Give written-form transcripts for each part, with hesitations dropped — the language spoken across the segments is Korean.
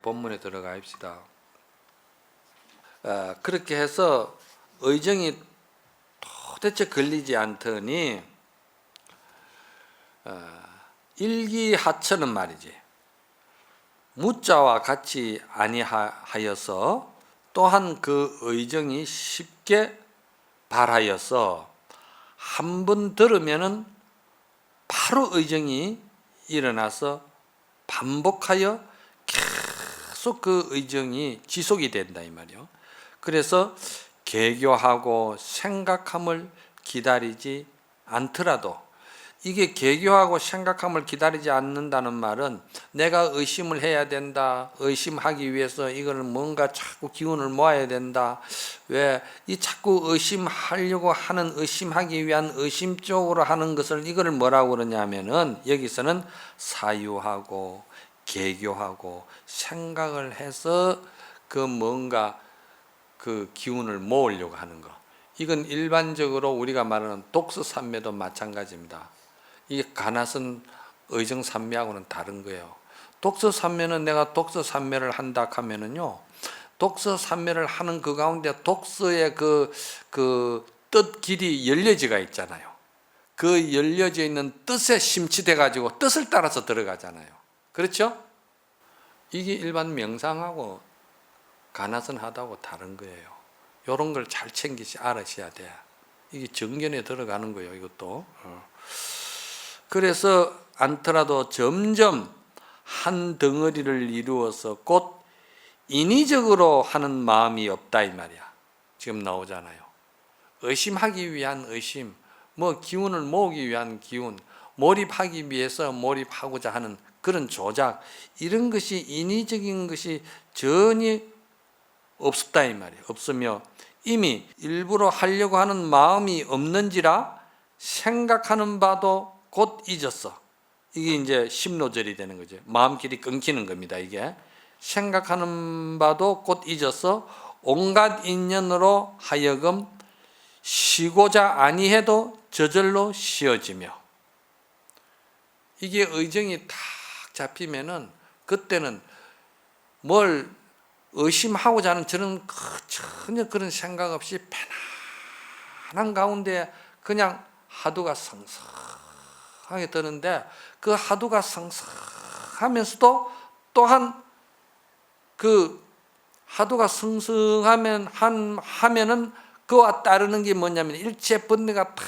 본문에 들어가입시다. 그렇게 해서 의정이 도대체 걸리지 않더니 일기하처는 말이지 무자와 같이 아니하여서 또한 그 의정이 쉽게 발하여서 한 번 들으면은 바로 의정이 일어나서 반복하여 계속 그 의정이 지속이 된다 이 말이요. 그래서 계교하고 생각함을 기다리지 않더라도, 이게 계교하고 생각함을 기다리지 않는다는 말은 내가 의심을 해야 된다, 의심하기 위해서 이거는 뭔가 자꾸 기운을 모아야 된다, 왜 이 자꾸 의심하려고 하는, 의심하기 위한 의심 쪽으로 하는 것을 이거를 뭐라고 그러냐면은 여기서는 사유하고 계교하고 생각을 해서 그 뭔가 그 기운을 모으려고 하는 거, 이건 일반적으로 우리가 말하는 독서산매도 마찬가지입니다. 이 가나선 의정산매하고는 다른 거예요. 독서산매는 내가 독서산매를 한다 하면은요, 독서산매를 하는 그 가운데 독서의 그 뜻 길이 열려지가 있잖아요. 그 열려져 있는 뜻에 심취돼 가지고 뜻을 따라서 들어가잖아요. 그렇죠? 이게 일반 명상하고 가나선 하다고 다른 거예요. 이런 걸 잘 알으셔야 돼. 이게 정견에 들어가는 거예요, 이것도. 그래서 않더라도 점점 한 덩어리를 이루어서 곧 인위적으로 하는 마음이 없다 이 말이야. 지금 나오잖아요. 의심하기 위한 의심, 뭐 기운을 모으기 위한 기운, 몰입하기 위해서 몰입하고자 하는 그런 조작, 이런 것이 인위적인 것이 전혀 없다 이 말이에요. 없으며 이미 일부러 하려고 하는 마음이 없는지라 생각하는 바도 곧 잊었어. 이게 이제 심노절이 되는 거죠. 마음길이 끊기는 겁니다. 이게 생각하는 바도 곧 잊어서 온갖 인연으로 하여금 쉬고자 아니해도 저절로 쉬어지며, 이게 의정이 탁 잡히면은 그때는 뭘 의심하고자 하는 전혀 그런 생각 없이 편안한 가운데 그냥 하두가 성성하게 뜨는데, 그 하두가 성성하면서도 또한 그 하두가 성성하면은 그와 따르는 게 뭐냐면 일체 번뇌가 다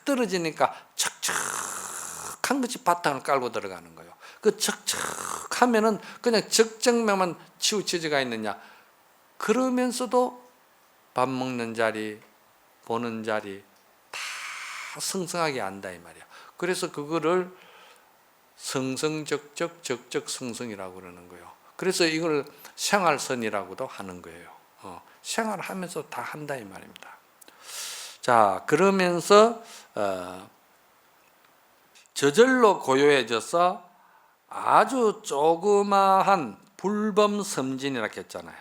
떨어지니까 척척한 것이 바탕을 깔고 들어가는 거예요. 그 척척하면은 그냥 적정면만 치우쳐져가 있느냐. 그러면서도 밥 먹는 자리, 보는 자리 다 성성하게 안다 이 말이야. 그래서 그거를 성성적적 적적성성이라고 그러는 거예요. 그래서 이걸 생활선이라고도 하는 거예요. 생활하면서 다 한다 이 말입니다. 자, 그러면서 저절로 고요해져서 아주 조그마한 불범섬진이라고 했잖아요.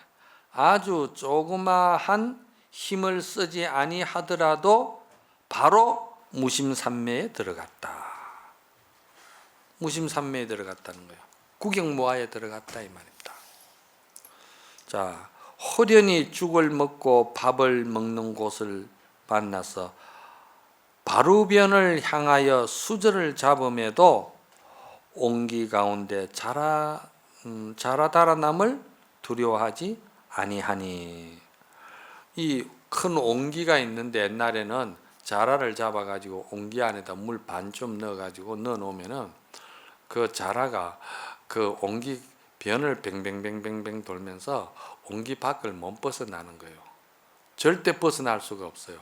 아주 조그마한 힘을 쓰지 아니하더라도 바로 무심산매에 들어갔다. 무심산매에 들어갔다는 거예요. 구경모아에 들어갔다 이 말입니다. 자, 호련히 죽을 먹고 밥을 먹는 곳을 만나서 바루변을 향하여 수저를 잡음에도 옹기 가운데 자라달아남을 두려워하지 아니하니. 이 큰 옹기가 있는데 옛날에는 자라를 잡아가지고 옹기 안에다 물 반 좀 넣어가지고 넣어놓으면은 그 자라가 그 옹기 변을 뱅뱅뱅뱅뱅 돌면서 옹기 밖을 못 벗어나는 거예요. 절대 벗어날 수가 없어요.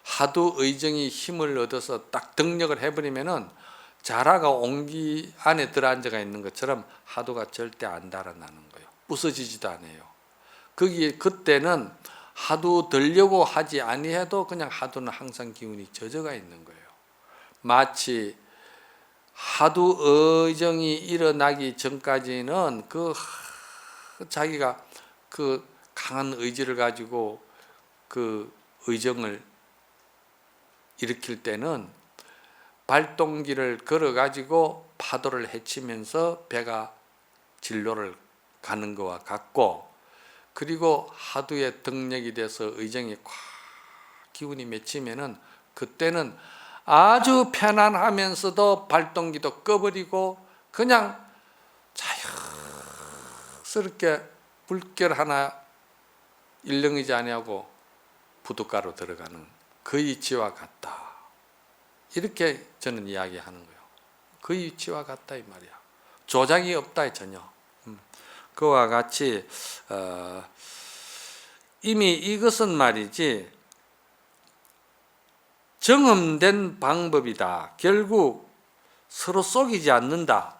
하도 의정이 힘을 얻어서 딱 등력을 해버리면은 자라가 옹기 안에 들어앉아가 있는 것처럼 하도가 절대 안 달아나는 거예요. 부서지지도 않아요. 거기에 그때는 하도 들려고 하지 아니해도 그냥 하도는 항상 기운이 젖어가 있는 거예요. 마치 하도 의정이 일어나기 전까지는 자기가 그 강한 의지를 가지고 그 의정을 일으킬 때는 발동기를 걸어 가지고 파도를 헤치면서 배가 진로를 가는 것과 같고, 그리고 하두에 등력이 돼서 의정이 꽉 기운이 맺히면은 그때는 아주 편안하면서도 발동기도 꺼버리고 그냥 자연스럽게 물결 하나 일렁이지 아니하고 부둣가로 들어가는 그 이치와 같다. 이렇게 저는 이야기하는 거예요. 그 이치와 같다 이 말이야. 조작이 없다 전혀. 그와 같이 이미 이것은 말이지 정음된 방법이다. 결국 서로 속이지 않는다.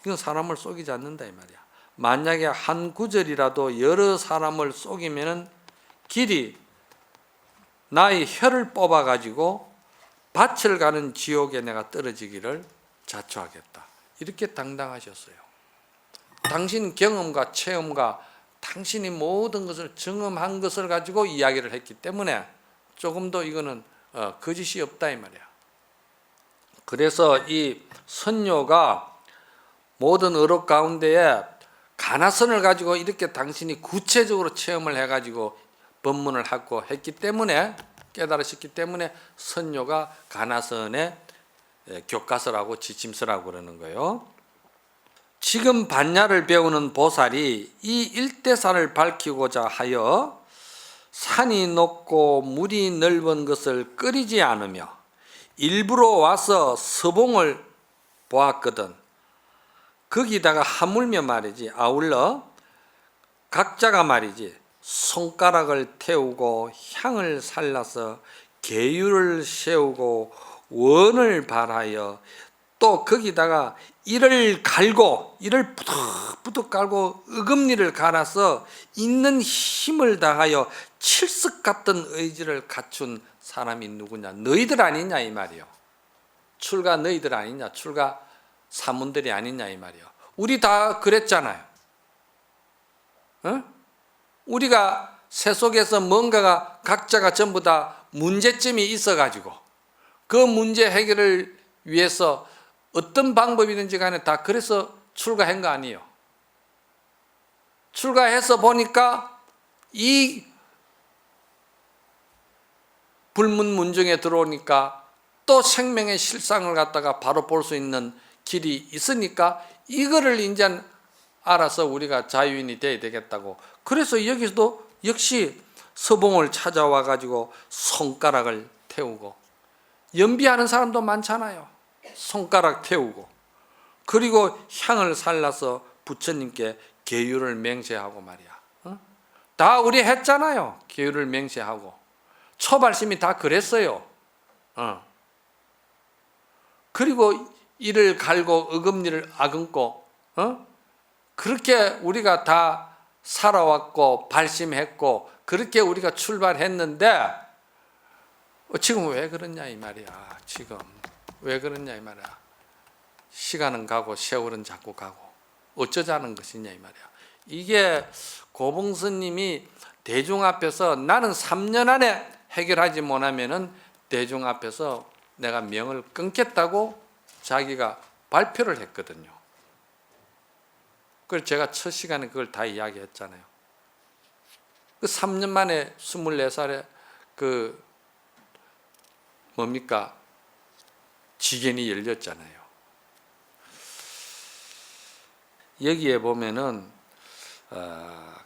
이건 사람을 속이지 않는다 이 말이야. 만약에 한 구절이라도 여러 사람을 속이면은 길이 나의 혀를 뽑아 가지고 밭을 가는 지옥에 내가 떨어지기를 자초하겠다. 이렇게 당당하셨어요. 당신 경험과 체험과 당신이 모든 것을 경험한 것을 가지고 이야기를 했기 때문에 조금 더 이거는 거짓이 없다 이 말이야. 그래서 이 선녀가 모든 어록 가운데에 가나선을 가지고 이렇게 당신이 구체적으로 체험을 해가지고 법문을 하고 했기 때문에 깨달으셨기 때문에 선녀가 가나선의 교과서라고 지침서라고 그러는 거예요. 지금 반야를 배우는 보살이 이 일대산을 밝히고자 하여 산이 높고 물이 넓은 것을 꺼리지 않으며 일부러 와서 서봉을 보았거든. 거기다가 하물며 말이지 아울러 각자가 말이지 손가락을 태우고 향을 살라서 계율을 세우고 원을 발하여 또 거기다가 이를 갈고 이를 부득부득 갈고 어금니를 갈아서 있는 힘을 다하여 칠석 같은 의지를 갖춘 사람이 누구냐? 너희들 아니냐 이 말이요. 출가 너희들 아니냐? 출가 사문들이 아니냐 이 말이요. 우리 다 그랬잖아요. 어? 우리가 세속에서 뭔가가 각자가 전부 다 문제점이 있어가지고 그 문제 해결을 위해서 어떤 방법이든지 간에 다 그래서 출가한 거 아니에요. 출가해서 보니까 이 불문문중에 들어오니까 또 생명의 실상을 갖다가 바로 볼 수 있는 길이 있으니까 이거를 이제 알아서 우리가 자유인이 돼야 되겠다고. 그래서 여기서도 역시 서봉을 찾아와 가지고 손가락을 태우고 연비하는 사람도 많잖아요. 손가락 태우고 그리고 향을 살라서 부처님께 계율을 맹세하고 말이야. 다 우리 했잖아요. 계율을 맹세하고 초발심이 다 그랬어요. 그리고 이를 갈고 어금니를 아금고 그렇게 우리가 다 살아왔고 발심했고 그렇게 우리가 출발했는데 지금 왜 그러냐 이 말이야. 지금 왜 그러냐 이 말이야. 시간은 가고 세월은 자꾸 가고 어쩌자는 것이냐 이 말이야. 이게 고봉스님이 대중 앞에서 나는 3년 안에 해결하지 못하면은 대중 앞에서 내가 명을 끊겠다고 자기가 발표를 했거든요. 그래서 제가 첫 시간에 그걸 다 이야기했잖아요. 그 3년 만에 24살에 그 뭡니까? 지견이 열렸잖아요. 여기에 보면은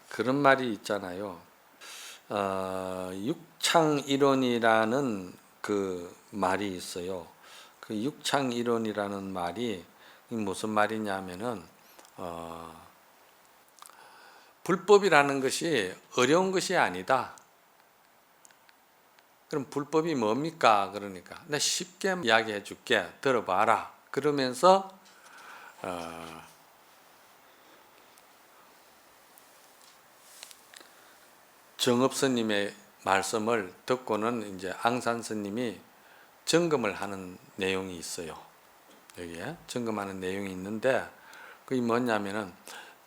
그런 말이 있잖아요. 육창일원이라는 그 말이 있어요. 그 육창일원이라는 말이 무슨 말이냐면은 불법이라는 것이 어려운 것이 아니다. 그럼 불법이 뭡니까? 그러니까 내가 쉽게 이야기해 줄게. 들어봐라. 그러면서 정업스님의 말씀을 듣고는 이제 앙산스님이 점검을 하는 내용이 있어요. 여기에 점검하는 내용이 있는데 그게 뭐냐면은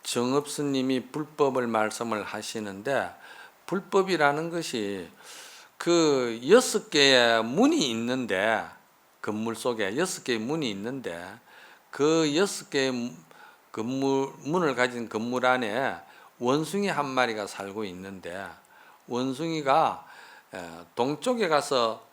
정업스님이 불법을 말씀을 하시는데 불법이라는 것이 그 6개의 문이 있는데 건물 속에 6개의 문이 있는데 그 6개의 문을 가진 건물 안에 원숭이 한 마리가 살고 있는데 원숭이가 동쪽에 가서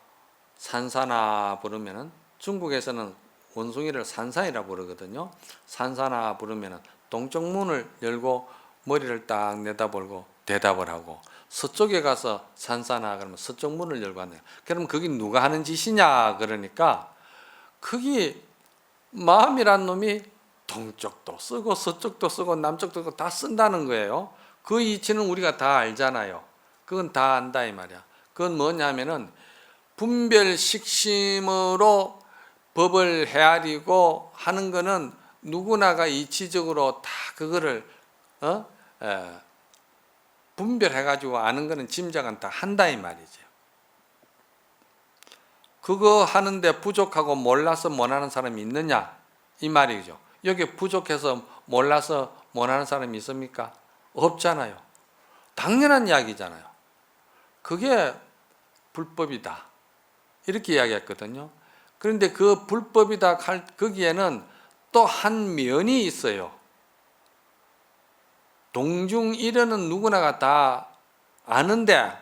산사나 부르면은 중국에서는 원숭이를 산사이라 부르거든요. 산사나 부르면은 동쪽 문을 열고 머리를 딱 내다보고 대답을 하고 서쪽에 가서 산사나 그러면 서쪽 문을 열고 한다. 그럼 그게 누가 하는 짓이냐 그러니까 거기 마음이란 놈이 동쪽도 쓰고 서쪽도 쓰고 남쪽도 쓰고 다 쓴다는 거예요. 그 이치는 우리가 다 알잖아요. 그건 다 안다 이 말이야. 그건 뭐냐면은 분별식심으로 법을 헤아리고 하는 거는 누구나가 이치적으로 다 그거를 분별해가지고 아는 거는 짐작은 다 한다 이 말이죠. 그거 하는데 부족하고 몰라서 못하는 사람이 있느냐 이 말이죠. 여기 부족해서 몰라서 못하는 사람이 있습니까? 없잖아요. 당연한 이야기잖아요. 그게 불법이다 이렇게 이야기했거든요. 그런데 그 불법이다 할 거기에는 또 한 면이 있어요. 동중일어는 누구나가 다 아는데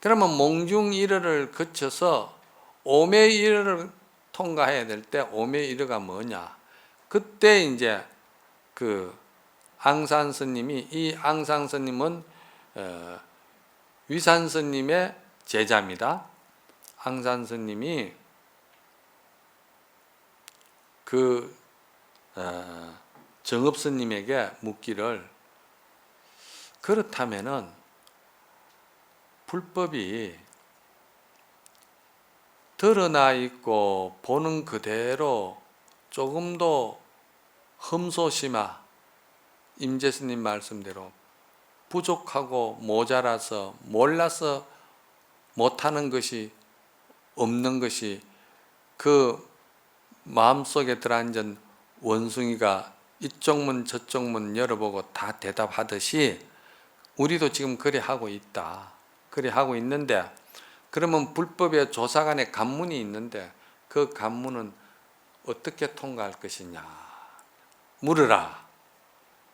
그러면 몽중일어를 거쳐서 오매일어를 통과해야 될 때 오매일어가 뭐냐? 그때 이제 그 앙산 스님이 이 앙산 스님은 위산 스님의 제자입니다. 앙산 스님이 그 정업 스님에게 묻기를 그렇다면은 불법이 드러나 있고 보는 그대로 조금도 흠소심하 임재스님 말씀대로 부족하고 모자라서 몰라서 못하는 것이 없는 것이 그 마음속에 들어앉은 원숭이가 이쪽 문 저쪽 문 열어보고 다 대답하듯이 우리도 지금 그래 하고 있다. 그래 하고 있는데 그러면 불법의 조사관의 관문이 있는데 그 관문은 어떻게 통과할 것이냐 물으라.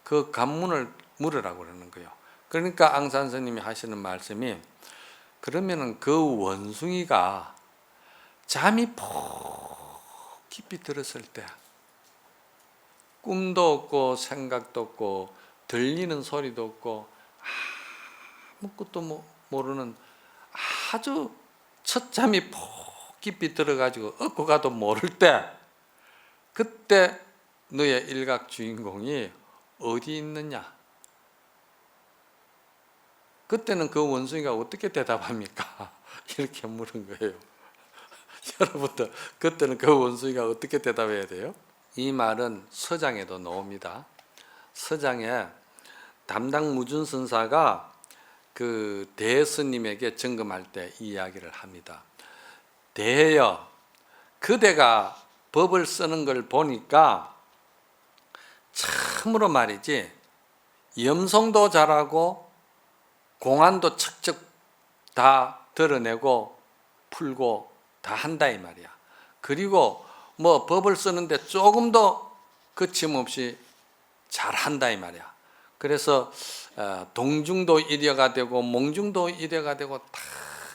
그 관문을 물으라고 그러는 거예요. 그러니까 앙산 스님이 하시는 말씀이 그러면은 그 원숭이가 잠이 푹 깊이 들었을 때 꿈도 없고 생각도 없고 들리는 소리도 없고 아무것도 모르는 아주 첫잠이 푹 깊이 들어가지고 얻고 가도 모를 때 그때 너의 일각 주인공이 어디 있느냐? 그때는 그 원숭이가 어떻게 대답합니까? 이렇게 물은 거예요. 여러분들 그때는 그 원숭이가 어떻게 대답해야 돼요? 이 말은 서장에도 나옵니다. 서장에 담당 무준선사가 그 대스님에게 점검할 때 이 이야기를 합니다. 대여, 그대가 법을 쓰는 걸 보니까 참으로 말이지 염송도 잘하고 공안도 척척 다 드러내고 풀고 다 한다 이 말이야. 그리고 뭐 법을 쓰는데 조금도 거침없이 잘한다 이 말이야. 그래서 동중도 일여가 되고 몽중도 일여가 되고 다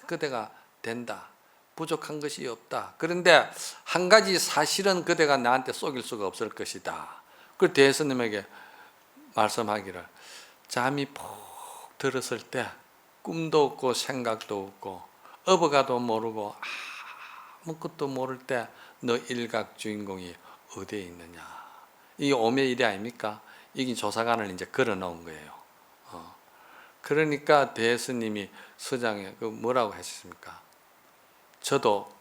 그대가 된다. 부족한 것이 없다. 그런데 한 가지 사실은 그대가 나한테 속일 수가 없을 것이다. 그 대스님에게 말씀하기를 잠이 푹 들었을 때 꿈도 없고 생각도 없고 업어가도 모르고 아무것도 모를 때 너 일각 주인공이 어디에 있느냐. 이게 오매일이 아닙니까? 이게 조사관을 이제 걸어 놓은 거예요. 그러니까 대스님이 서장에 뭐라고 하셨습니까? 저도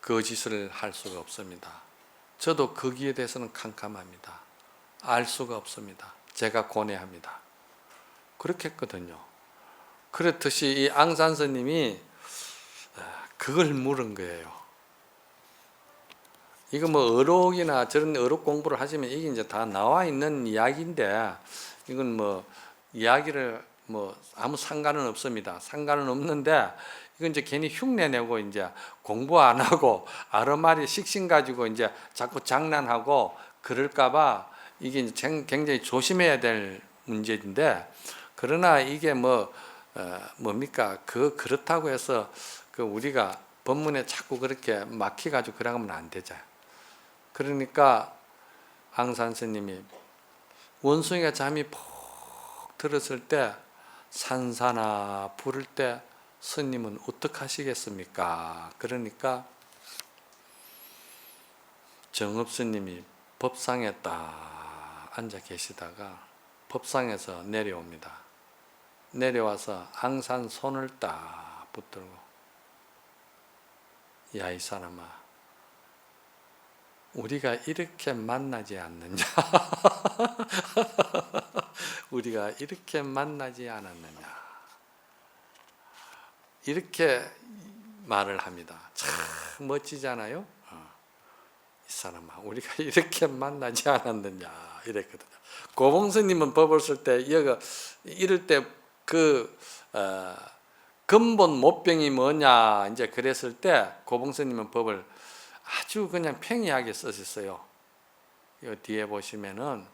거짓을 할 수가 없습니다. 저도 거기에 대해서는 캄캄합니다. 알 수가 없습니다. 제가 고뇌합니다. 그렇게 했거든요. 그렇듯이 이 앙산 스님이 그걸 물은 거예요. 이거 뭐 어록이나 저런 어록 공부를 하시면 이게 이제 다 나와 있는 이야기인데 이건 뭐 이야기를 뭐 아무 상관은 없습니다. 상관은 없는데 이건 이제 괜히 흉내내고 이제 공부 안 하고 아르마리 식신 가지고 이제 자꾸 장난하고 그럴까봐 이게 이제 굉장히 조심해야 될 문제인데, 그러나 이게 뭡니까? 그렇다고 해서 우리가 법문에 자꾸 그렇게 막혀가지고 그러면 안 되죠. 그러니까 앙산 스님이 원숭이가 잠이 푹 들었을 때 산사나 부를 때 스님은 어떻게 하시겠습니까? 그러니까 정업 스님이 법상에 딱 앉아 계시다가 법상에서 내려옵니다. 내려와서 앙산 손을 딱 붙들고, 야, 이 사람아, 우리가 이렇게 만나지 않느냐? 우리가 이렇게 만나지 않았느냐? 이렇게 말을 합니다. 참 멋지잖아요? 이 사람아, 우리가 이렇게 만나지 않았느냐? 이랬거든요. 고봉스님은 법을 쓸 때, 이럴 때 근본 모병이 뭐냐, 이제 그랬을 때, 고봉스님은 법을 아주 그냥 평이하게 쓰셨어요. 이 뒤에 보시면은,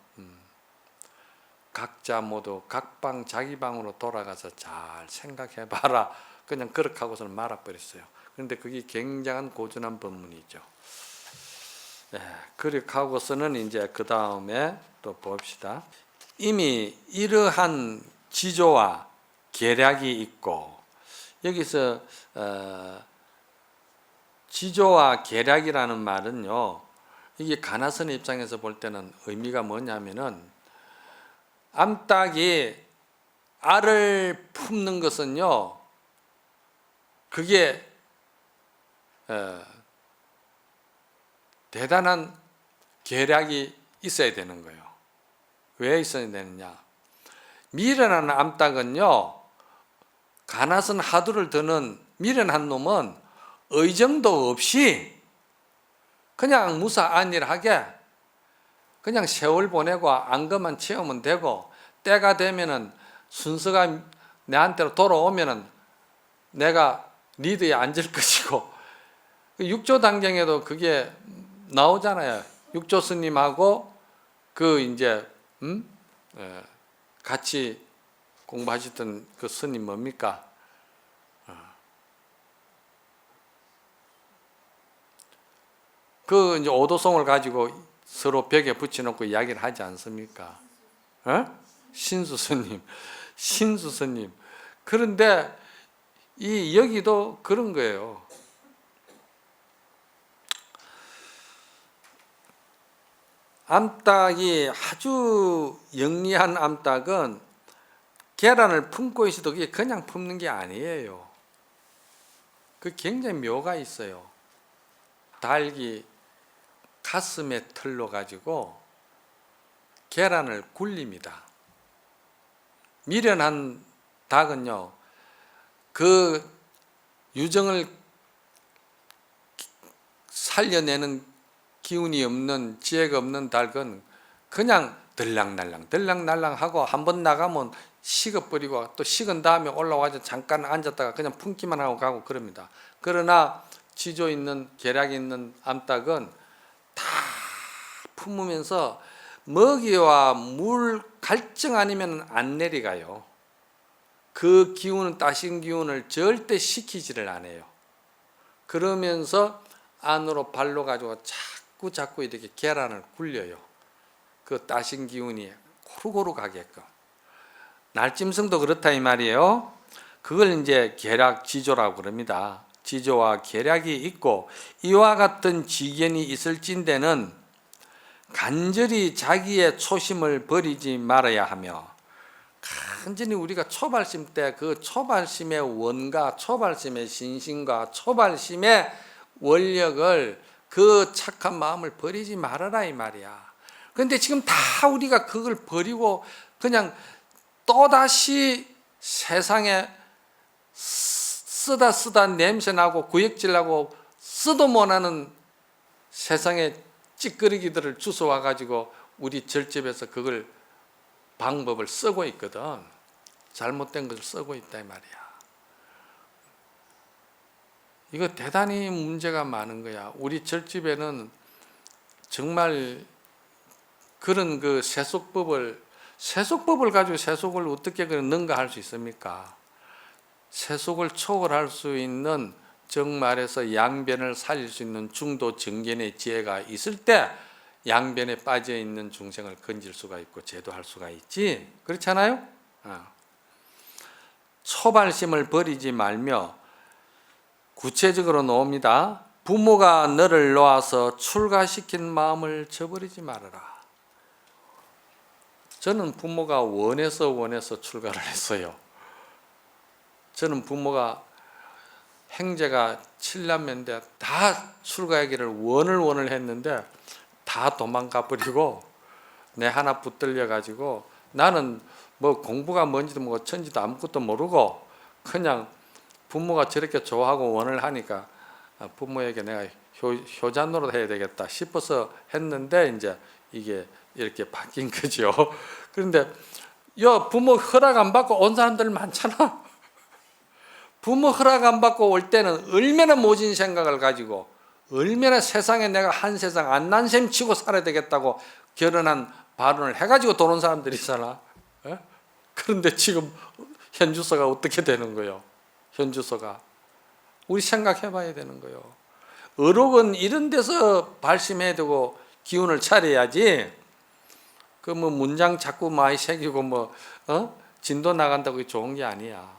각자 모두 각방 자기 방으로 돌아가서 잘 생각해 봐라. 그냥 그렇게 하고서는 말아버렸어요. 그런데 그게 굉장한 고전한 법문이죠. 그렇게 하고서는 이제 그 다음에 또 봅시다. 이미 이러한 지조와 계략이 있고, 여기서 지조와 계략이라는 말은요, 이게 가나선 입장에서 볼 때는 의미가 뭐냐면은, 암탉이 알을 품는 것은요, 그게 대단한 계략이 있어야 되는 거예요. 왜 있어야 되느냐? 미련한 암탉은요, 가나선 하두를 드는 미련한 놈은 의정도 없이 그냥 무사안일하게 그냥 세월 보내고 안것만 채우면 되고, 때가 되면은 순서가 내한테로 돌아오면은 내가 리드에 앉을 것이고, 육조 당경에도 그게 나오잖아요. 육조 스님하고 이제 같이 공부하셨던 그 스님 뭡니까? 이제 오도송을 가지고 서로 벽에 붙여놓고 이야기를 하지 않습니까? 신수 스님. 그런데 여기도 그런 거예요. 암탉이 아주 영리한 암탉은 계란을 품고 있어도 그게 그냥 품는 게 아니에요. 그 굉장히 묘가 있어요. 닭이 가슴에 털로 가지고 계란을 굴립니다. 미련한 닭은요, 그 유정을 살려내는 기운이 없는, 지혜가 없는 닭은 그냥 들락날락 하고 한 번 나가면 식어버리고 또 식은 다음에 올라와서 잠깐 앉았다가 그냥 품기만 하고 가고 그럽니다. 그러나 지조 있는, 계략 있는 암탉은 다 품으면서 먹이와 물 갈증 아니면 안 내려가요. 그 기운은, 따신 기운을 절대 식히지를 않아요. 그러면서 안으로 발로 가지고 자꾸 이렇게 계란을 굴려요. 그 따신 기운이 고루고루 가게끔. 날짐승도 그렇다 이 말이에요. 그걸 이제 계략 지조라고 그럽니다. 지조와 계략이 있고, 이와 같은 지견이 있을진대는 간절히 자기의 초심을 버리지 말아야 하며, 간절히 우리가 초발심 때 그 초발심의 원가, 초발심의 신심과 초발심의 원력을, 그 착한 마음을 버리지 말아라 이 말이야. 그런데 지금 다 우리가 그걸 버리고 그냥 또다시 세상에 쓰다 냄새나고 구역질나고 쓰도 못하는 세상의 찌끄러기들을 주워와 가지고 우리 절집에서 그걸 방법을 쓰고 있거든. 잘못된 것을 쓰고 있다 이 말이야. 이거 대단히 문제가 많은 거야. 우리 절집에는 정말 그런 그 세속법을 가지고 세속을 어떻게 능가할 수 있습니까? 세속을 초월할 수 있는, 정말해서 양변을 살릴 수 있는 중도 정견의 지혜가 있을 때 양변에 빠져 있는 중생을 건질 수가 있고 제도할 수가 있지. 그렇잖아요? 초발심을 버리지 말며, 구체적으로 놓습니다. 부모가 너를 놓아서 출가시킨 마음을 저버리지 말아라. 저는 부모가 원해서 출가를 했어요. 저는 부모가 형제가 7남매인데 다 출가하기를 원을 했는데 다 도망가 버리고 내 하나 붙들려 가지고, 나는 뭐 공부가 뭔지도 뭐 천지도 아무것도 모르고 그냥 부모가 저렇게 좋아하고 원을 하니까 부모에게 내가 효자 노릇 해야 되겠다 싶어서 했는데 이제 이게 이렇게 바뀐 거죠. 그런데 부모 허락 안 받고 온 사람들 많잖아. 부모 허락 안 받고 올 때는 얼마나 모진 생각을 가지고, 얼마나 세상에 내가 한 세상 안 난 셈 치고 살아야 되겠다고 결혼한 발언을 해가지고 도는 사람들이잖아. 그런데 지금 현주소가 어떻게 되는 거예요? 현주소가 우리 생각해 봐야 되는 거예요. 어록은 이런 데서 발심해야 되고 기운을 차려야지. 그 뭐 문장 자꾸 많이 새기고 진도 나간다고 좋은 게 아니야.